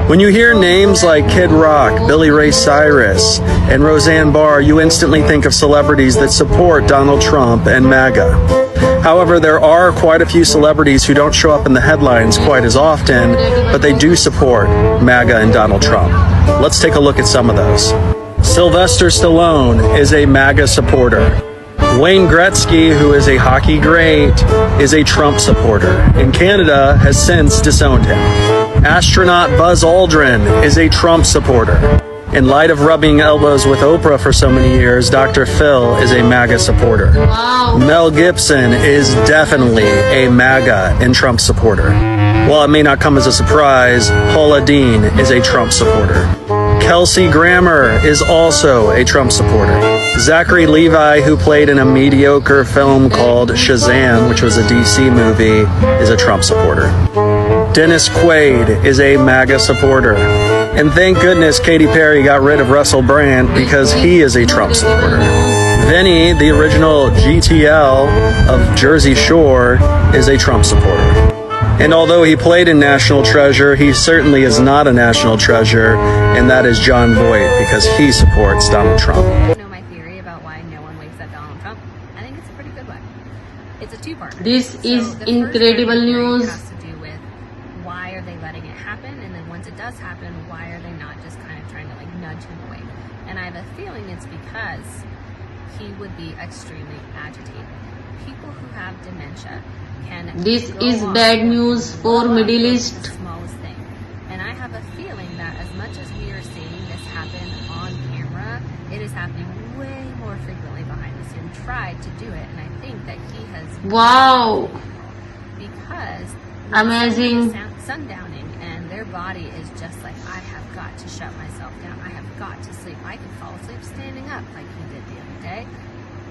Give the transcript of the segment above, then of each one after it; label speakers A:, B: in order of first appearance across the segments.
A: When you hear names like Kid Rock, Billy Ray Cyrus, and Roseanne Barr, you instantly think of celebrities that support Donald Trump and MAGA. However, there are quite a few celebrities who don't show up in the headlines quite as often, but they do support MAGA and Donald Trump. Let's take a look at some of those. Sylvester Stallone is a MAGA supporter. Wayne Gretzky, who is a hockey great, is a Trump supporter, and Canada has since disowned him. Astronaut Buzz Aldrin is a Trump supporter. In light of rubbing elbows with Oprah for so many years, Dr. Phil is a MAGA supporter.
B: Wow.
A: Mel Gibson is definitely a MAGA and Trump supporter. While it may not come as a surprise, Paula Deen is a Trump supporter. Kelsey Grammer is also a Trump supporter. Zachary Levi, who played in a mediocre film called Shazam, which was a DC movie, is a Trump supporter. Dennis Quaid is a MAGA supporter. And thank goodness Katy Perry got rid of Russell Brand because he is a Trump supporter. Vinny, the original GTL of Jersey Shore, is a Trump supporter. And although he played in National Treasure, he certainly is not a national treasure, and that is John Voight because he supports Donald Trump.
C: You know my theory about why no one wakes up Donald Trump? I think it's a pretty good one. It's a two-parter.
B: This
C: So
B: is
C: the first
B: incredible
C: part of the theory
B: news.
C: has to do with why are they letting it happen, and then once it does happen, why are they not just kind of trying to like nudge him away? And I have a feeling it's because he would be extremely agitated. People who have dementia can
B: This
C: go
B: is
C: on
B: bad news for
C: blow up
B: Middle
C: over
B: East.
C: the smallest thing. And I have a feeling that as much as we are seeing this happen on camera, it is happening way more frequently behind the scenes. Tried to do it, and I think that he has
B: Wow.
C: because
B: Amazing.
C: sundowning, and their body is just like, I have got to shut myself down. I have got to sleep. I can fall asleep standing up like he did the other day.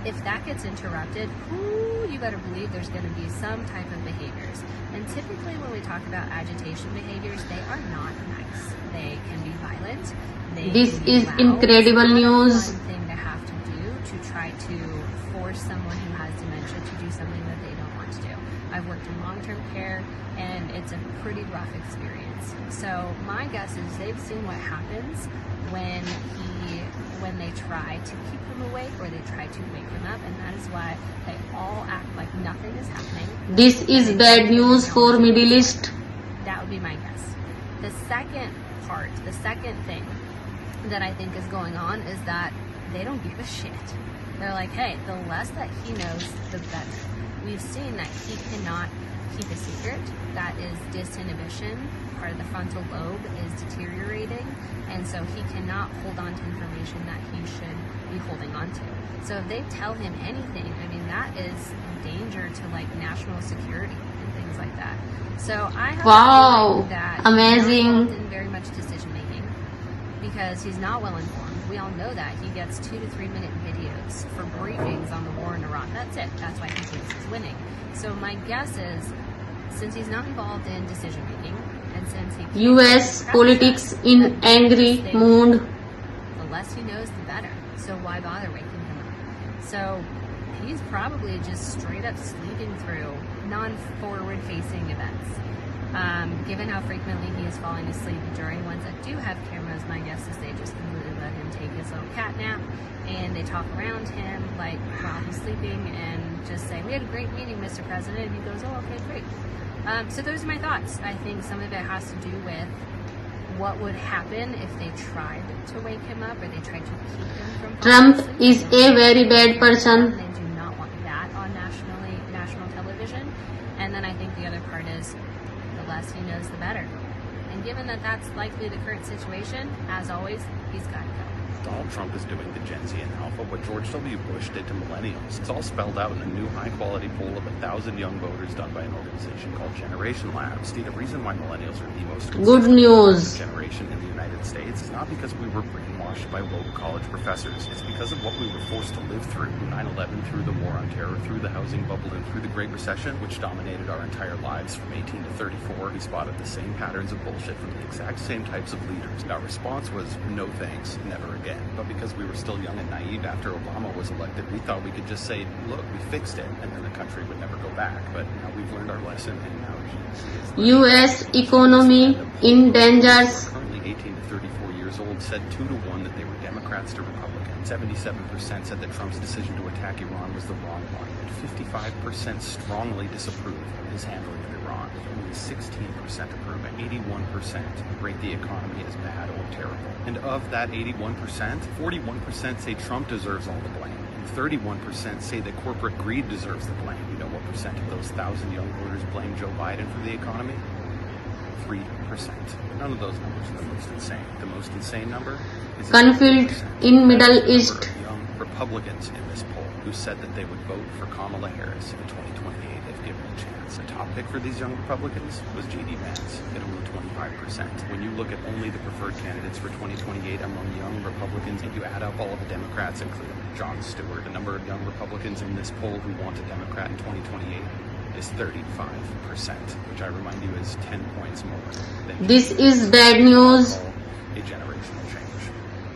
C: If that gets interrupted, ooh, you better believe there's going to be some type of behaviors. And typically when we talk about agitation behaviors, they are not nice. They can be violent.
B: This
C: can be
B: is
C: loud.
B: incredible
C: It's not a
B: news.
C: fun thing to have to do to try to force someone who has dementia to do something that they don't want to do. I've worked in long-term care, and it's a pretty rough experience. So my guess is they've seen what happens when they try to keep him awake or they try to wake him up, and that is why they all act like nothing is happening.
B: This is bad news for Middle East.
C: That would be my guess. The second part, the second thing that I think is going on is that they don't give a shit. They're like, hey, the less that he knows, the better. We've seen that he cannot keep a secret. That is disinhibition. Part of the frontal lobe is deteriorating, and so he cannot hold on to information that he should be holding on to. So if they tell him anything, I mean, that is a danger to like national security and things like that. So I have
B: Wow.
C: a feeling that
B: Amazing.
C: he's not involved in very much decision making because he's not well informed. We all know that. He gets 2 to 3 minute videos for briefings on the war in Iraq. That's it. That's why he thinks he's winning. So my guess is, since he's not involved in decision making, and since he
B: US politics in angry mood.
C: the less he knows, the better. So why bother waking him up? So he's probably just straight up sleeping through non-forward facing events. Given how frequently he is falling asleep during ones that do have cameras, my guess is they just completely let him take his little cat nap, and they talk around him like while he's sleeping and just say, we had a great meeting, Mr. President, and he goes, oh, okay, great. So those are my thoughts. I think some of it has to do with what would happen if they tried to wake him up or they tried to keep him from
B: Trump
C: falling asleep.
B: is a very bad person.
C: They do not want that on national television. And then I think the other part is the less he knows, the better. And given that that's likely the current situation, as always, he's got to go.
D: Donald Trump is doing to Gen Z and Alpha what George W. Bush did to millennials. It's all spelled out in a new high-quality poll of 1,000 young voters done by an organization called Generation Labs. See, the reason why millennials are the most
B: Good news.
D: generation in the United States is not because we were brainwashed by woke college professors. It's because of what we were forced to live through. 9/11, through the War on Terror, through the housing bubble, and through the Great Recession, which dominated our entire lives from 18 to 34. We spotted the same patterns of bullshit from the exact same types of leaders. Our response was, no thanks, never again. But because we were still young and naive after Obama was elected, we thought we could just say, look, we fixed it, and then the country would never go back. But now we've learned our lesson, and now GNC is
B: US economy in danger.
D: currently said 2-1 that they were Democrats to Republicans. 77% said that Trump's decision to attack Iran was the wrong one. And 55% strongly disapproved of his handling of Iran. Only 16% approve, and 81% rate the economy as bad or terrible. And of that 81%, 41% say Trump deserves all the blame. 31% say that corporate greed deserves the blame. You know what percent of those 1,000 young voters blame Joe Biden for the economy? 3%. None of those numbers are the most insane. The most insane number is
B: Conflict in Middle East.
D: Of young Republicans in this poll who said that they would vote for Kamala Harris in 2028 if given a chance. The top pick for these young Republicans was J.D. Vance at only 25%. When you look at only the preferred candidates for 2028 among young Republicans, and you add up all of the Democrats, including Jon Stewart, the number of young Republicans in this poll who want a Democrat in 2028 is 35%, which I remind you is 10 points more than
B: This is bad news.
D: a generational change.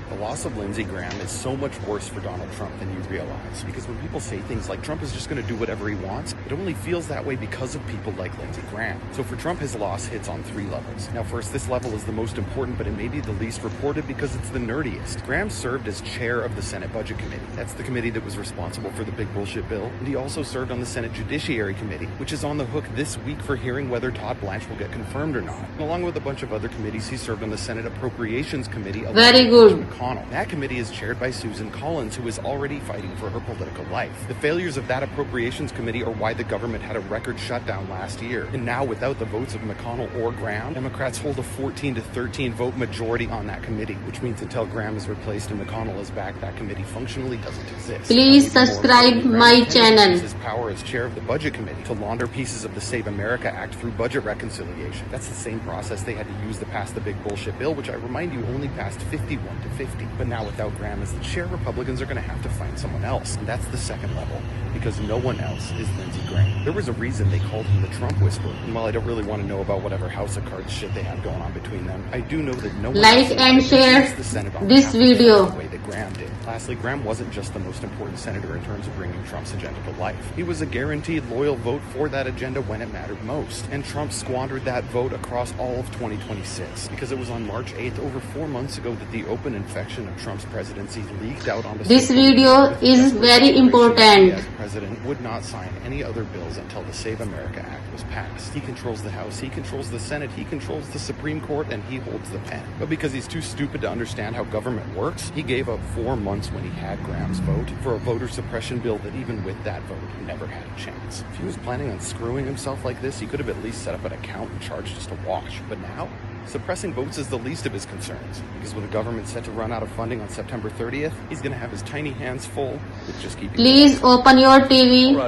D: The loss of Lindsey Graham is so much worse for Donald Trump than you realize, because when people say things like Trump is just going to do whatever he wants, it only feels that way because of people like Lindsey Graham. So for Trump, his loss hits on 3 levels. Now first, this level is the most important, but it may be the least reported because it's the nerdiest. Graham served as chair of the Senate Budget Committee. That's the committee that was responsible for the big bullshit bill. And he also served on the Senate Judiciary Committee, which is on the hook this week for hearing whether Todd Blanche will get confirmed or not. And along with a bunch of other committees, he served on the Senate Appropriations Committee.
B: Very good.
D: McConnell. That committee is chaired by Susan Collins, who is already fighting for her political life. The failures of that Appropriations Committee are why the government had a record shutdown last year. And now, without the votes of McConnell or Graham, Democrats hold a 14-13 vote majority on that committee, which means until Graham is replaced and McConnell is back, that committee functionally doesn't exist.
B: Please subscribe my channel.
D: His power as chair of the Budget Committee to launder pieces of the Save America Act through budget reconciliation. That's the same process they had to use to pass the big bullshit bill, which I remind you only passed 51-50. But now without Graham as the chair, Republicans are going to have to find someone else. And that's the second level, because no one else is Lindsey Graham. There was a reason they called him the Trump Whisperer. And while I don't really want to know about whatever House of Cards shit they have going on between them, I do know that no one
B: Like
D: else
B: and share
D: the Senate on
B: this video.
D: the way that Graham did. Lastly, Graham wasn't just the most important senator in terms of bringing Trump's agenda to life. He was a guaranteed loyal vote for that agenda when it mattered most. And Trump squandered that vote across all of 2026, because it was on March 8th, over 4 months ago, that the open infection of Trump's presidency leaked out onto
B: This video is very important.
D: As president would not sign any other bills until the Save America Act was passed. He controls the House, he controls the Senate, he controls the Supreme Court, and he holds the pen. But because he's too stupid to understand how government works, he gave up 4 months when he had Graham's vote for a voter suppression bill that even with that vote never had a chance. If he was planning on screwing himself like this, he could have at least set up an account and charged just a wash. But now, suppressing votes is the least of his concerns, because with the government set to run out of funding on September 30th, he's going to have his tiny hands full with just keeping...
B: Please open your TV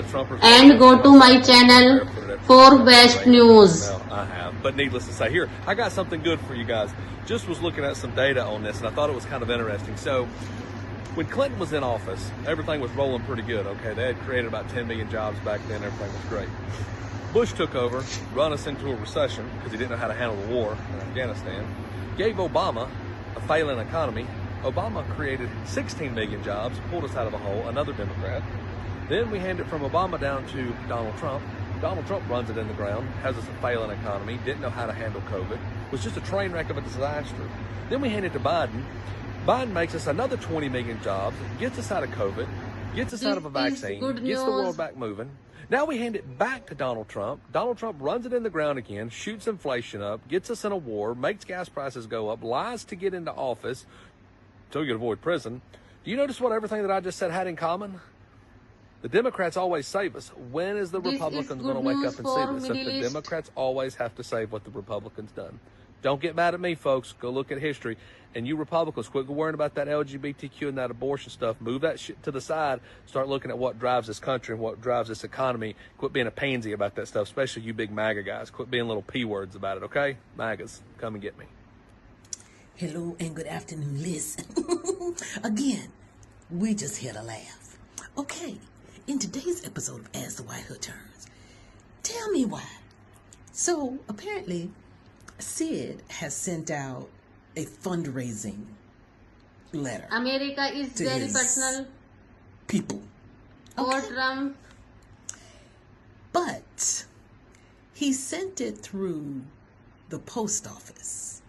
B: and go to my channel for best news.
E: No, I have. But needless to say, here, I got something good for you guys. Just was looking at some data on this, and I thought it was kind of interesting. So, when Clinton was in office, everything was rolling pretty good, okay? They had created about 10 million jobs back then. Everything was great. Bush took over, run us into a recession because he didn't know how to handle the war in Afghanistan, gave Obama a failing economy. Obama created 16 million jobs, pulled us out of a hole, another Democrat. Then we handed from Obama down to Donald Trump. Donald Trump runs it in the ground, has us a failing economy, didn't know how to handle COVID, was just a train wreck of a disaster. Then we hand it to Biden. Biden makes us another 20 million jobs, gets us out of COVID, gets us out of a vaccine, gets the world back moving. Now we hand it back to Donald Trump. Donald Trump runs it in the ground again, shoots inflation up, gets us in a war, makes gas prices go up, lies to get into office so you can avoid prison. Do you notice what everything that I just said had in common? The Democrats always save us. When is the Republicans going to wake up and see this? If the Democrats always have to save what the Republicans done. Don't get mad at me, folks. Go look at history. And you Republicans, quit worrying about that LGBTQ and that abortion stuff. Move that shit to the side. Start looking at what drives this country and what drives this economy. Quit being a pansy about that stuff, especially you big MAGA guys. Quit being little P words about it, okay? MAGAs, come and get me.
F: Hello and good afternoon. Listen, again, we just here to laugh. Okay, in today's episode of As the White Hood Turns, tell me why. So apparently, Sid has sent out a fundraising letter.
B: America is
F: to
B: very
F: his
B: personal
F: people.
B: for
F: Okay.
B: Trump.
F: But he sent it through the post office.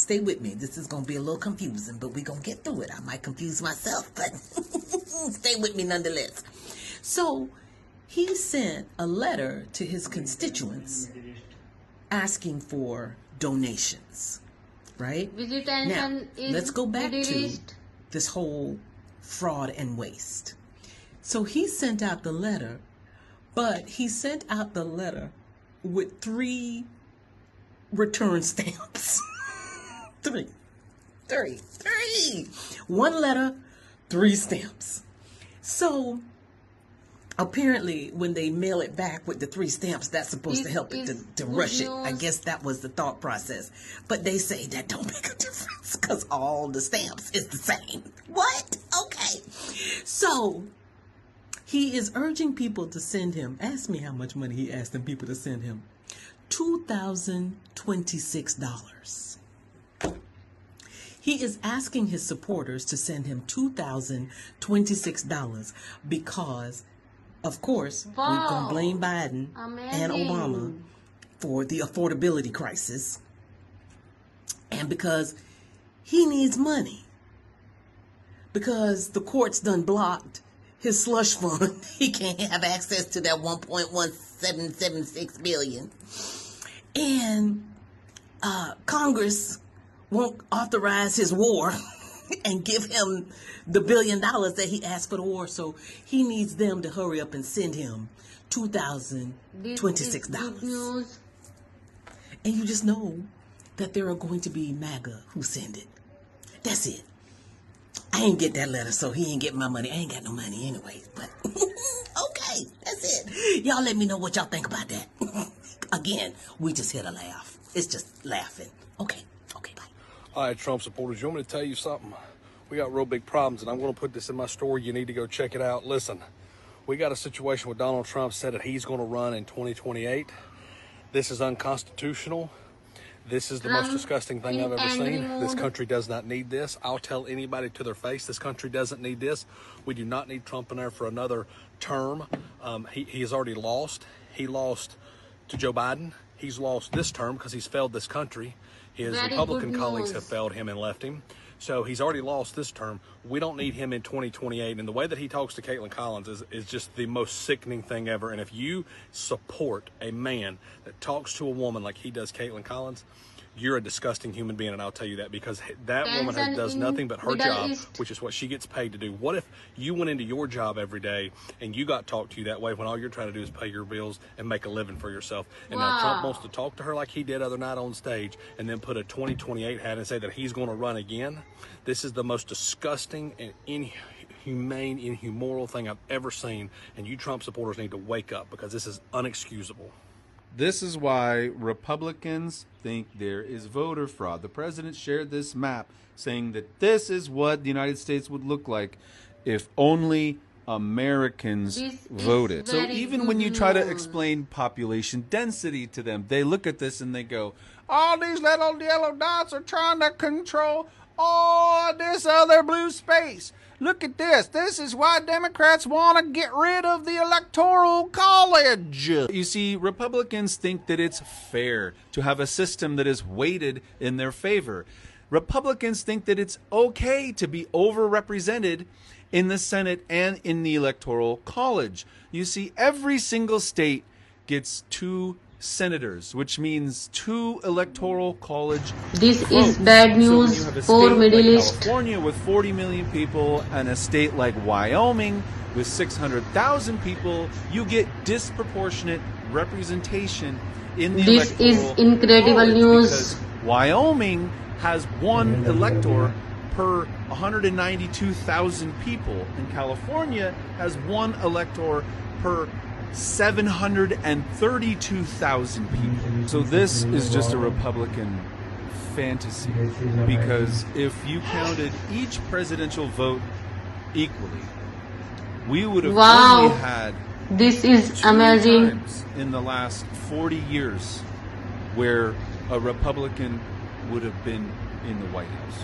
F: Stay with me. This is going to be a little confusing, but we're going to get through it. I might confuse myself, but stay with me nonetheless. So he sent a letter to his constituents asking for donations, right? Now, let's go back to this whole fraud and waste. So he sent out the letter, but he sent out the letter with 3 return stamps. Three. 1 letter, 3 stamps. So apparently when they mail it back with the 3 stamps, that's supposed to help it to rush it. I guess that was the thought process. But they say that don't make a difference because all the stamps is the same. What? Okay. So he is urging people to send him, ask me how much money he asked them people to send him. $2,026. He is asking his supporters to send him $2,026 because, of course, we're going to blame Biden and Obama for the affordability crisis, and because he needs money. Because the courts done blocked his slush fund. He can't have access to that $1.1776 billion. And Congress won't authorize his war and give him the $1 billion that he asked for the war. So he needs them to hurry up and send him $2,026. And you just know that there are going to be MAGA who send it. That's it. I ain't get that letter, so he ain't get my money. I ain't got no money anyway. But okay, that's it. Y'all let me know what y'all think about that. Again, we just hit a laugh. It's just laughing. Okay, bye.
E: All right, Trump supporters, you want me to tell you something? We got real big problems, and I'm going to put this in my story. You need to go check it out. Listen, we got a situation where Donald Trump said that he's going to run in 2028. This is unconstitutional. This is the most disgusting thing I've ever seen. This country does not need this. I'll tell anybody to their face, this country doesn't need this. We do not need Trump in there for another term. He has already lost. He lost to Joe Biden. He's lost this term because he's failed this country. His Republican colleagues have failed him and left him. So he's already lost this term. We don't need him in 2028. And the way that he talks to Caitlin Collins is just the most sickening thing ever. And if you support a man that talks to a woman like he does Caitlin Collins, you're a disgusting human being, and I'll tell you that, because that woman does nothing but her job, which is what she gets paid to do. What if you went into your job every day and you got talked to that way when all you're trying to do is pay your bills and make a living for yourself? And now Trump wants to talk to her like he did other night on stage and then put a 2028 hat and say that he's going to run again. This is the most disgusting and inhumane, immoral thing I've ever seen, and you Trump supporters need to wake up, because this is unexcusable.
G: This is why Republicans think there is voter fraud. The president shared this map saying that this is what the United States would look like if only Americans voted. So even when you try to explain population density to them, they look at this and they go, all these little yellow dots are trying to control all this other blue space. Look at this. This is why Democrats want to get rid of the Electoral College. You see, Republicans think that it's fair to have a system that is weighted in their favor. Republicans think that it's okay to be overrepresented in the Senate and in the Electoral College. You see, every single state gets 2 senators, which means 2 electoral college
B: This
G: votes.
B: is bad news
G: So when you have a
B: for
G: state
B: Middle
G: like
B: East.
G: California with 40 million people and a state like Wyoming with 600,000 people, you get disproportionate representation in the
B: This
G: electoral
B: is incredible
G: college
B: news.
G: because Wyoming has 1 elector per 192,000 people, and California has 1 elector per 732,000 people. So this is just a Republican fantasy, because if you counted each presidential vote equally, we would have
B: Wow.
G: only had
B: This is
G: 2
B: amazing.
G: times in the last 40 years where a Republican would have been in the White House.